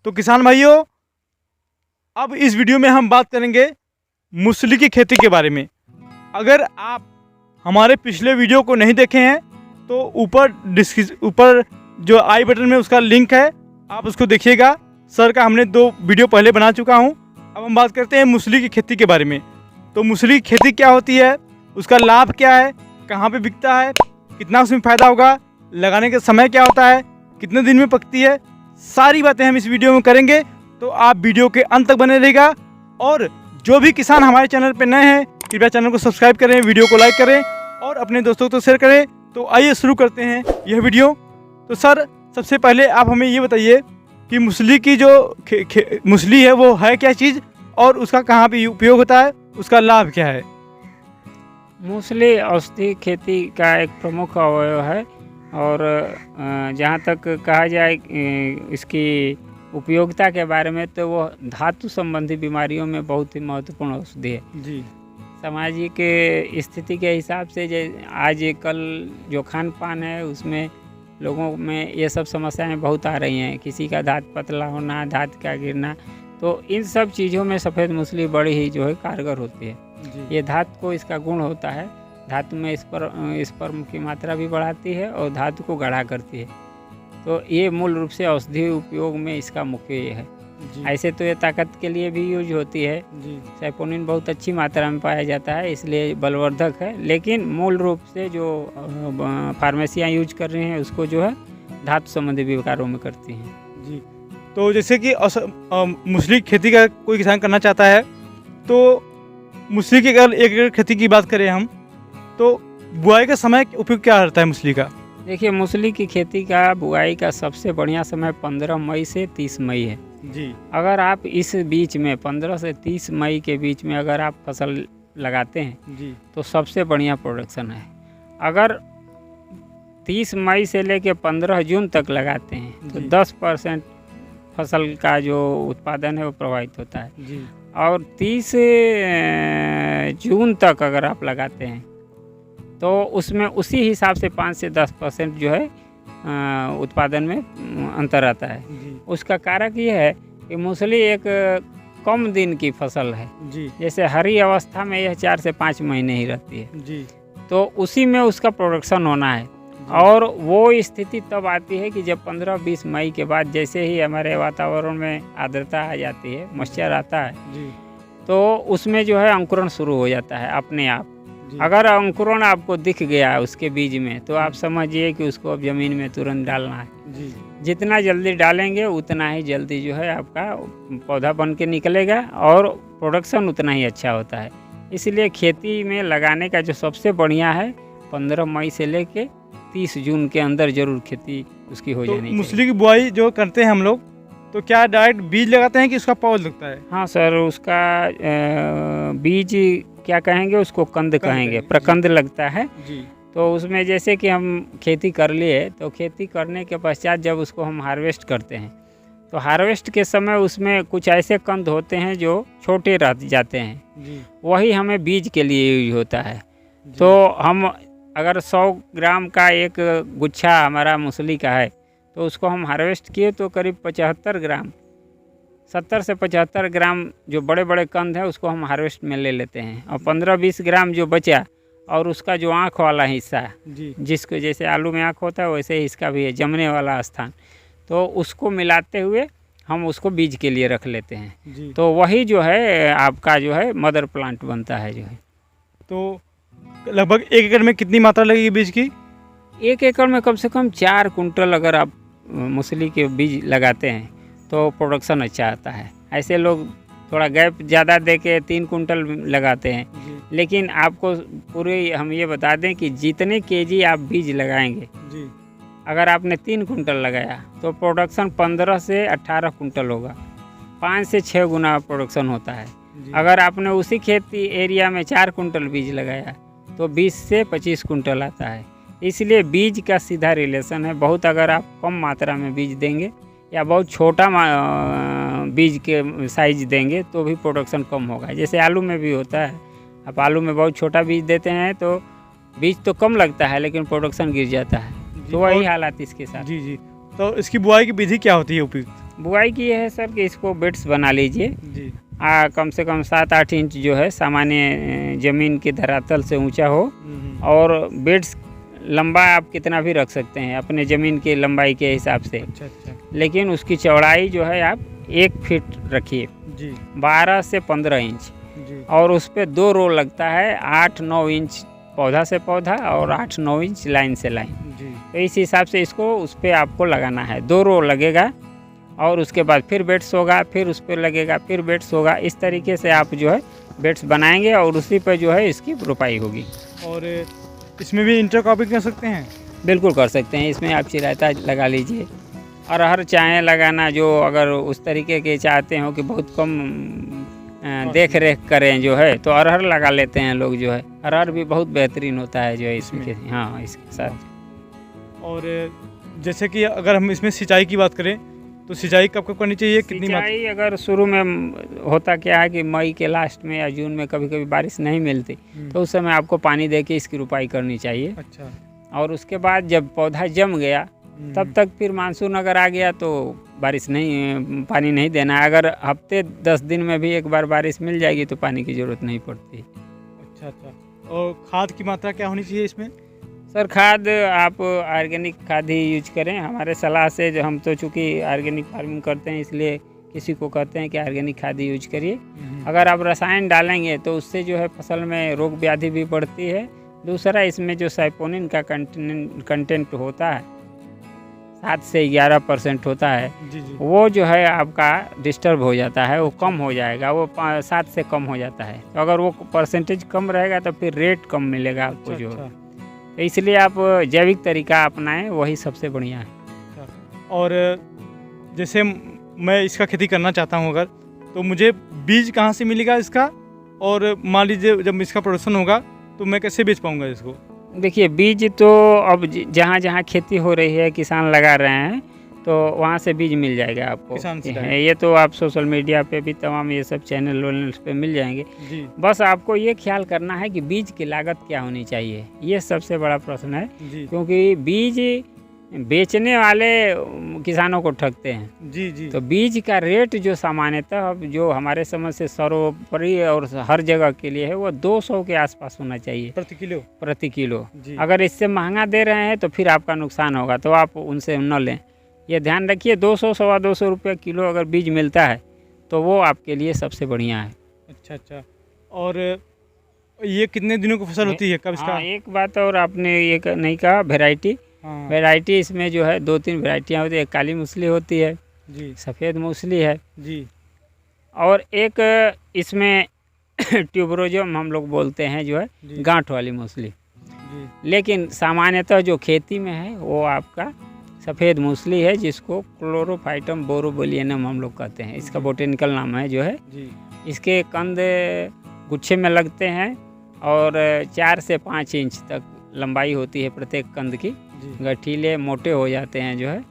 तो किसान भाइयों, अब इस वीडियो में हम बात करेंगे मूसली की खेती के बारे में। अगर आप हमारे पिछले वीडियो को नहीं देखे हैं तो ऊपर जो आई बटन में उसका लिंक है, आप उसको देखिएगा। सर का हमने 2 वीडियो पहले बना चुका हूं। अब हम बात करते हैं मूसली की खेती के बारे में। तो मूसली की खेती क्या होती है, उसका लाभ क्या है, कहाँ पे बिकता है, कितना उसमें फ़ायदा होगा, लगाने का समय क्या होता है, कितने दिन में पकती है, सारी बातें हम इस वीडियो में करेंगे। तो आप वीडियो के अंत तक बने रहिएगा। और जो भी किसान हमारे चैनल पर नए हैं, कृपया चैनल को सब्सक्राइब करें, वीडियो को लाइक करें और अपने दोस्तों को शेयर करें। तो आइए शुरू करते हैं यह वीडियो। तो सर, सबसे पहले आप हमें ये बताइए कि मूसली की जो मूसली है वो है क्या चीज़ और उसका कहाँ पे उपयोग होता है, उसका लाभ क्या है। मूसली औषधि खेती का एक प्रमुख अवयव है और जहाँ तक कहा जाए इसकी उपयोगिता के बारे में तो वो धातु संबंधी बीमारियों में बहुत ही महत्वपूर्ण औषधि है जी। सामाजिक स्थिति के हिसाब से आज कल जो खान पान है उसमें लोगों में ये सब समस्याएं बहुत आ रही हैं। किसी का दांत पतला होना, दांत का गिरना, तो इन सब चीज़ों में सफ़ेद मूसली बड़ी ही जो है कारगर होती है। ये धातु को इसका गुण होता है, धातु में स्पर्म की मात्रा भी बढ़ाती है और धातु को गाढ़ा करती है। तो ये मूल रूप से औषधि उपयोग में इसका मुख्य ये है। ऐसे तो ये ताकत के लिए भी यूज होती है। सैपोनिन बहुत अच्छी मात्रा में पाया जाता है, इसलिए बलवर्धक है। लेकिन मूल रूप से जो फार्मेसियाँ यूज कर रही हैं उसको जो है धातु संबंधी विकारों में करती हैं। जी। तो जैसे कि मूसली खेती का कोई किसान करना चाहता है तो मूसली की अगर 1 एकड़ खेती की बात करें हम, तो बुआई का समय उपयोग क्या रहता है मूसली का। देखिए, मूसली की खेती का बुआई का सबसे बढ़िया समय 15 मई से 30 मई है जी। अगर आप इस बीच में 15 से 30 मई के बीच में अगर आप फसल लगाते हैं जी तो सबसे बढ़िया प्रोडक्शन है। अगर 30 मई से लेकर 15 जून तक लगाते हैं तो 10% फसल का जो उत्पादन है वो प्रभावित होता है जी। और 30 जून तक अगर आप लगाते हैं तो उसमें उसी हिसाब से 5 से 10% जो है उत्पादन में अंतर आता है जी। उसका कारक ये है कि मूसली एक कम दिन की फसल है जी। जैसे हरी अवस्था में यह 4 से 5 महीने ही रहती है जी। तो उसी में उसका प्रोडक्शन होना है। और वो स्थिति तब आती है कि जब 15-20 मई के बाद जैसे ही हमारे वातावरण में आर्द्रता आ जाती है, मॉइस्चर आता है जी। तो उसमें जो है अंकुरण शुरू हो जाता है अपने आप। अगर अंकुरण आपको दिख गया उसके बीज में तो आप समझिए कि उसको अब ज़मीन में तुरंत डालना है जी। जितना जल्दी डालेंगे उतना ही जल्दी जो है आपका पौधा बन के निकलेगा और प्रोडक्शन उतना ही अच्छा होता है। इसलिए खेती में लगाने का जो सबसे बढ़िया है 15 मई से लेके 30 जून के अंदर जरूर खेती उसकी हो जानी चाहिए। मूसली की बुआई जो करते हैं हम लोग, तो क्या डायरेक्ट बीज लगाते हैं कि उसका पौध लगता है। हाँ सर, उसका बीज क्या कहेंगे, उसको कंद कहेंगे, प्रकंद लगता है जी। तो उसमें जैसे कि हम खेती कर लिए तो खेती करने के पश्चात जब उसको हम हार्वेस्ट करते हैं तो हार्वेस्ट के समय उसमें कुछ ऐसे कंद होते हैं जो छोटे रह जाते हैं जी। वही हमें बीज के लिए यूज होता है। तो हम अगर 100 ग्राम का एक गुच्छा हमारा मूसली का है तो उसको हम हार्वेस्ट किए तो करीब 75 ग्राम 70 से 75 ग्राम जो बड़े बड़े कंद हैं उसको हम हार्वेस्ट में ले लेते हैं और 15-20 ग्राम जो बचा और उसका जो आँख वाला हिस्सा है जिसको जैसे आलू में आँख होता है वैसे ही इसका भी है जमने वाला स्थान, तो उसको मिलाते हुए हम उसको बीज के लिए रख लेते हैं। तो वही जो है आपका जो है मदर प्लांट बनता है जो है। तो लगभग 1 एकड़ में कितनी मात्रा लगेगी बीज की। 1 एकड़ में कम से कम 4 कुंटल अगर आप मूसली के बीज लगाते हैं तो प्रोडक्शन अच्छा आता है। ऐसे लोग थोड़ा गैप ज़्यादा दे के 3 कुंटल लगाते हैं, लेकिन आपको पूरे हम ये बता दें कि जितने केजी आप बीज लगाएंगे जी। अगर आपने 3 कुंटल लगाया तो प्रोडक्शन 15 से 18 कुंटल होगा, 5 से 6 गुना प्रोडक्शन होता है। अगर आपने उसी खेती एरिया में 4 कुंटल बीज लगाया तो 20 से 25 कुंटल आता है। इसलिए बीज का सीधा रिलेशन है। बहुत अगर आप कम मात्रा में बीज देंगे या बहुत छोटा बीज के साइज देंगे तो भी प्रोडक्शन कम होगा। जैसे आलू में भी होता है, आप आलू में बहुत छोटा बीज देते हैं तो बीज तो कम लगता है लेकिन प्रोडक्शन गिर जाता है। तो वही हालात इसके साथ। जी। तो इसकी बुआई की विधि क्या होती है उपयुक्त। बुआई की है सर कि इसको बेड्स बना लीजिए। जी। कम से कम 7-8 इंच जो है सामान्य ज़मीन के धरातल से ऊंचा हो, और बेड्स लंबा आप कितना भी रख सकते हैं अपने ज़मीन की लंबाई के हिसाब से। अच्छा। लेकिन उसकी चौड़ाई जो है आप 1 फीट रखिए, जी। 12 से 15 इंच, जी। और उस पर 2 रो लगता है, 8-9 इंच पौधा से पौधा और 8-9 इंच लाइन से लाइन। जी। तो इस हिसाब से इसको उस पर आपको लगाना है। 2 रो लगेगा और उसके बाद फिर बेड्स होगा, फिर उस पर लगेगा, फिर बेड्स होगा। इस तरीके से आप जो है बेड्स बनाएंगे और उसी पर जो है इसकी रोपाई होगी। और इसमें भी इंटरक्रॉपिंग कर सकते हैं? बिल्कुल कर सकते हैं। इसमें आप चिरायता लगा लीजिए, अरहर चाहें लगाना, जो अगर उस तरीके के चाहते हो कि बहुत कम देख रेख करें जो है, तो अरहर लगा लेते हैं लोग जो है। अरहर भी बहुत बेहतरीन होता है जो है इसमें। हाँ, इसके साथ। और जैसे कि अगर हम इसमें सिंचाई की बात करें तो सिंचाई कब कब करनी चाहिए, कितनी मात्रा? सिंचाई अगर शुरू में होता क्या है कि मई के लास्ट में या जून में कभी कभी बारिश नहीं मिलती, तो उस समय आपको पानी दे के इसकी रोपाई करनी चाहिए। अच्छा। और उसके बाद जब पौधा जम गया तब तक फिर मानसून अगर आ गया तो बारिश नहीं, पानी नहीं देना है। अगर हफ्ते 10 दिन में भी एक बार बारिश मिल जाएगी तो पानी की ज़रूरत नहीं पड़ती। अच्छा। और खाद की मात्रा क्या होनी चाहिए इसमें? सर खाद आप ऑर्गेनिक खाद ही यूज करें हमारे सलाह से। जो हम तो चूँकि ऑर्गेनिक फार्मिंग करते हैं, इसलिए किसी को कहते हैं कि ऑर्गेनिक खाद ही यूज करिए। अगर आप रसायन डालेंगे तो उससे जो है फसल में रोग व्याधि भी बढ़ती है। दूसरा, इसमें जो साइपोनिन का कंटेंट होता है 7 से 11% होता है। जी। वो जो है आपका डिस्टर्ब हो जाता है, वो कम हो जाएगा, वो 7 से कम हो जाता है। तो अगर वो परसेंटेज कम रहेगा तो फिर रेट कम मिलेगा आपको। जो तो इसलिए आप जैविक तरीका अपनाएं, वही सबसे बढ़िया है। और जैसे मैं इसका खेती करना चाहता हूँ अगर, तो मुझे बीज कहाँ से मिलेगा इसका? और मान लीजिए जब इसका प्रोडक्शन होगा तो मैं कैसे बेच पाऊँगा इसको? देखिए, बीज तो अब जहाँ जहाँ खेती हो रही है, किसान लगा रहे हैं, तो वहाँ से बीज मिल जाएगा आपको। किसान से ये तो आप सोशल मीडिया पे भी तमाम ये सब चैनल पे मिल जाएंगे। जी। बस आपको ये ख्याल करना है कि बीज की लागत क्या होनी चाहिए, ये सबसे बड़ा प्रश्न है। जी। क्योंकि बीज बेचने वाले किसानों को ठगते हैं। जी। तो बीज का रेट जो सामान्यतः जो हमारे समझ से सर्वोपरि और हर जगह के लिए है, वो 200 के आसपास होना चाहिए प्रति किलो। अगर इससे महंगा दे रहे हैं तो फिर आपका नुकसान होगा, तो आप उनसे न लें। ये ध्यान रखिए, 200-225 रुपये किलो अगर बीज मिलता है तो वो आपके लिए सबसे बढ़िया है। अच्छा। और ये कितने दिनों की फसल होती है, कब इसका? हाँ, एक बात और आपने ये नहीं कहा, वेराइटी। वैरायटी इसमें जो है 2-3 वैरायटियाँ होती है। एक काली मूसली होती है जी, सफ़ेद मूसली है जी, और एक इसमें ट्यूबरोजम हम लोग बोलते हैं जो है गांठ वाली मूसली। लेकिन सामान्यतः जो खेती में है वो आपका सफ़ेद मूसली है, जिसको क्लोरोफाइटम बोरोबोलियनम हम लोग कहते हैं। इसका बोटेनिकल नाम है जो है जी। इसके कंद गुच्छे में लगते हैं और 4 से 5 इंच तक लंबाई होती है प्रत्येक कंद की। गठीले मोटे हो जाते हैं जो है,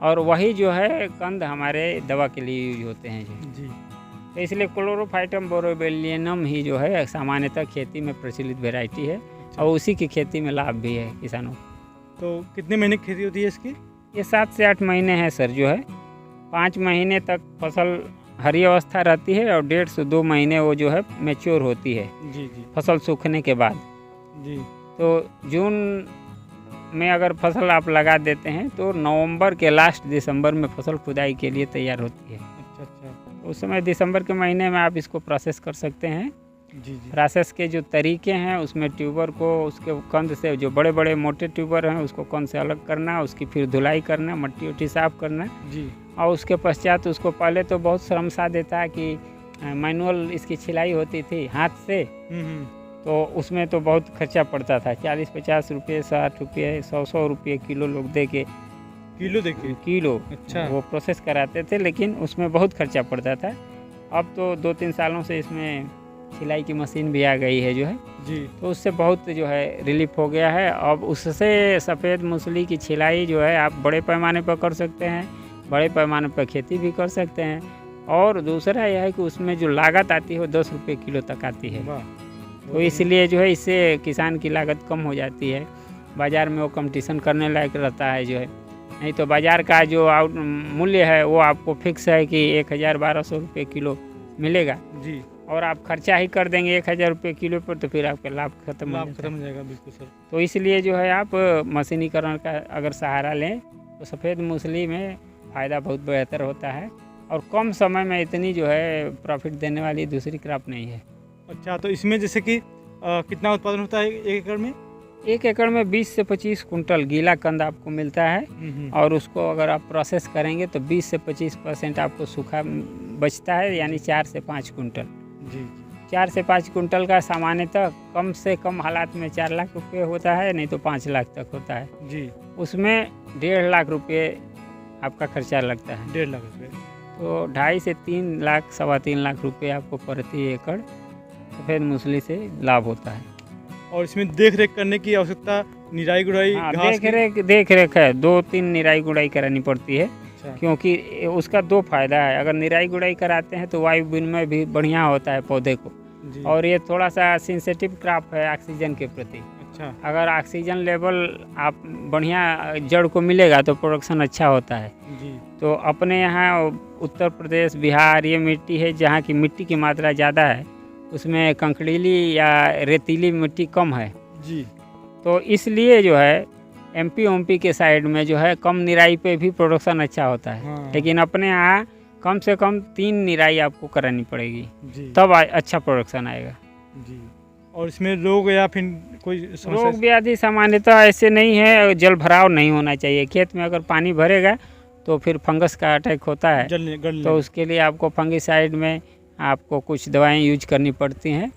और वही जो है कंद हमारे दवा के लिए यूज होते हैं जी। तो इसलिए क्लोरोफाइटम बोरोबोलियनम ही जो है सामान्यतः खेती में प्रचलित वैरायटी है और उसी की खेती में लाभ भी है किसानों को। तो कितने महीने की खेती होती है इसकी? ये 7 से 8 महीने है सर जो है। 5 महीने तक फसल हरी अवस्था रहती है और 1.5 से 2 महीने वो जो है मैच्योर होती है जी, फसल सूखने के बाद जी। तो जून में अगर फसल आप लगा देते हैं तो नवंबर के लास्ट दिसंबर में फसल खुदाई के लिए तैयार होती है। अच्छा। उस समय दिसंबर के महीने में आप इसको प्रोसेस कर सकते हैं। जी। प्रोसेस के जो तरीके हैं उसमें ट्यूबर को उसके कंद से, जो बड़े बड़े मोटे ट्यूबर हैं उसको कंद से अलग करना, उसकी फिर धुलाई करना, मट्टी उट्टी साफ करना जी। और उसके पश्चात उसको पहले तो बहुत श्रम सा देता है कि मैनुअल इसकी छिलाई होती थी हाथ से, तो उसमें तो बहुत खर्चा पड़ता था। 40-50 रुपये, 60 रुपये, 100 रुपये किलो लोग दे के किलो अच्छा वो प्रोसेस कराते थे, लेकिन उसमें बहुत खर्चा पड़ता था। अब तो 2-3 सालों से इसमें सिलाई की मशीन भी आ गई है जो है जी, तो उससे बहुत जो है रिलीफ हो गया है। अब उससे सफ़ेद मूसली की छिलाई जो है आप बड़े पैमाने पर कर सकते हैं, बड़े पैमाने पर खेती भी कर सकते हैं। और दूसरा यह है कि उसमें जो लागत आती है वो 10 रुपये किलो तक आती है, तो इसलिए जो है इससे किसान की लागत कम हो जाती है, बाज़ार में वो कंपटीशन करने लायक रहता है जो है। नहीं तो बाज़ार का जो मूल्य है वो आपको फिक्स है कि 1,000-1,200 रुपये किलो मिलेगा, जी, और आप खर्चा ही कर देंगे 1,000 रुपये किलो पर, तो फिर आपका लाभ खत्म हो लाभ जाता खत्म है। हो जाएगा, बिल्कुल सर। तो इसलिए जो है आप मशीनीकरण का अगर सहारा लें तो सफ़ेद मूसली में फ़ायदा बहुत बेहतर होता है, और कम समय में इतनी जो है प्रॉफिट देने वाली दूसरी क्रॉप नहीं है। अच्छा, तो इसमें जैसे कि कितना उत्पादन होता है 1 एकड़ में? 1 एकड़ में 20 से 25 कुंटल गीला कंद आपको मिलता है, और उसको अगर आप प्रोसेस करेंगे तो 20 से 25% आपको सूखा बचता है, यानी 4 से 5 कुंटल। जी, 4 से 5 कुंटल का सामान्यतः कम से कम हालात में 4 लाख रुपये होता है, नहीं तो 5 लाख तक होता है। जी, उसमें 1.5 लाख रुपये आपका खर्चा लगता है, 1.5 लाख रुपये। तो 2.5 से 3 लाख, 3.25 लाख रुपये आपको प्रति एकड़ सफ़ेद मूसली से लाभ होता है। और इसमें देख रेख करने की आवश्यकता, निराई गुड़ाई, हाँ, घास की? देख रेख है, 2-3 निराई गुड़ाई करानी पड़ती है, अच्छा, क्योंकि उसका 2 फायदा है। अगर निराई गुड़ाई कराते हैं तो वायु विनिमय भी बढ़िया होता है पौधे को, जी, और ये थोड़ा सा सेंसिटिव क्रॉप है ऑक्सीजन के प्रति। अच्छा, अगर ऑक्सीजन लेवल आप बढ़िया जड़ को मिलेगा तो प्रोडक्शन अच्छा होता है। जी, तो अपने यहाँ उत्तर प्रदेश, बिहार, ये मिट्टी है जहाँ की मिट्टी की मात्रा ज़्यादा है, उसमें कंकड़ीली या रेतीली मिट्टी कम है, जी, तो इसलिए जो है एमपी के साइड में जो है कम निराई पे भी प्रोडक्शन अच्छा होता है। हाँ, लेकिन अपने यहाँ कम से कम 3 निराई आपको करानी पड़ेगी, जी, तब अच्छा प्रोडक्शन आएगा। जी। और इसमें रोग या फिर कोई समस्या? रोग व्याधि सामान्यतः ऐसे नहीं है, जल भराव नहीं होना चाहिए। खेत में अगर पानी भरेगा तो फिर फंगस का अटैक होता है, तो उसके लिए आपको फंगिसाइड में आपको कुछ दवाएं यूज करनी पड़ती हैं।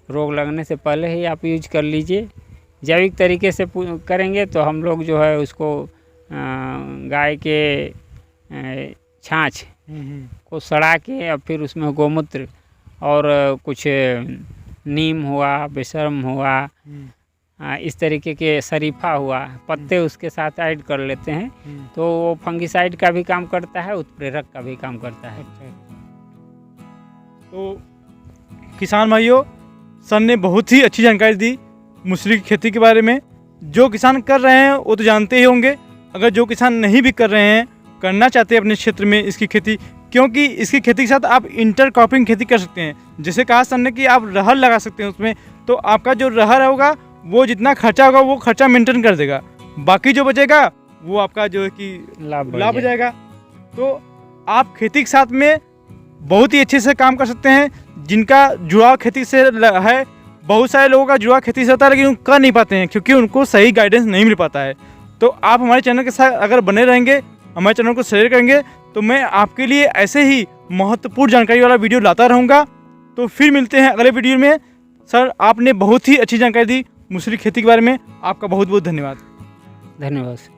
रोग लगने से पहले ही आप यूज कर लीजिए। जैविक तरीके से करेंगे तो हम लोग जो है उसको गाय के छाछ को सड़ा के और फिर उसमें गोमूत्र और कुछ नीम हुआ, बेशर्म हुआ, इस तरीके के शरीफा हुआ, पत्ते उसके साथ ऐड कर लेते हैं, तो वो फंगिसाइड का भी काम करता है, उत्प्रेरक का भी काम करता है। अच्छा। तो किसान भाइयों, सर ने बहुत ही अच्छी जानकारी दी मूसली की खेती के बारे में। जो किसान कर रहे हैं वो तो जानते ही होंगे, अगर जो किसान नहीं भी कर रहे हैं, करना चाहते हैं अपने क्षेत्र में इसकी खेती, क्योंकि इसकी खेती के साथ आप इंटरक्रॉपिंग खेती कर सकते हैं। जैसे कहा सर ने कि आप रहर लगा सकते हैं उसमें, तो आपका जो रहर होगा वो जितना खर्चा होगा वो खर्चा मेंटेन कर देगा, बाकी जो बचेगा वो आपका जो है कि लाभ हो जाएगा। तो आप खेती के साथ में बहुत ही अच्छे से काम कर सकते हैं। जिनका जुड़ाव खेती से है, बहुत सारे लोगों का जुड़ाव खेती से होता है लेकिन कर नहीं पाते हैं क्योंकि उनको सही गाइडेंस नहीं मिल पाता है। तो आप हमारे चैनल के साथ अगर बने रहेंगे, हमारे चैनल को शेयर करेंगे, तो मैं आपके लिए ऐसे ही महत्वपूर्ण जानकारी वाला वीडियो लाता रहूँगा। तो फिर मिलते हैं अगले वीडियो में। सर, आपने बहुत ही अच्छी जानकारी दी मूसली खेती के बारे में, आपका बहुत बहुत धन्यवाद। धन्यवाद।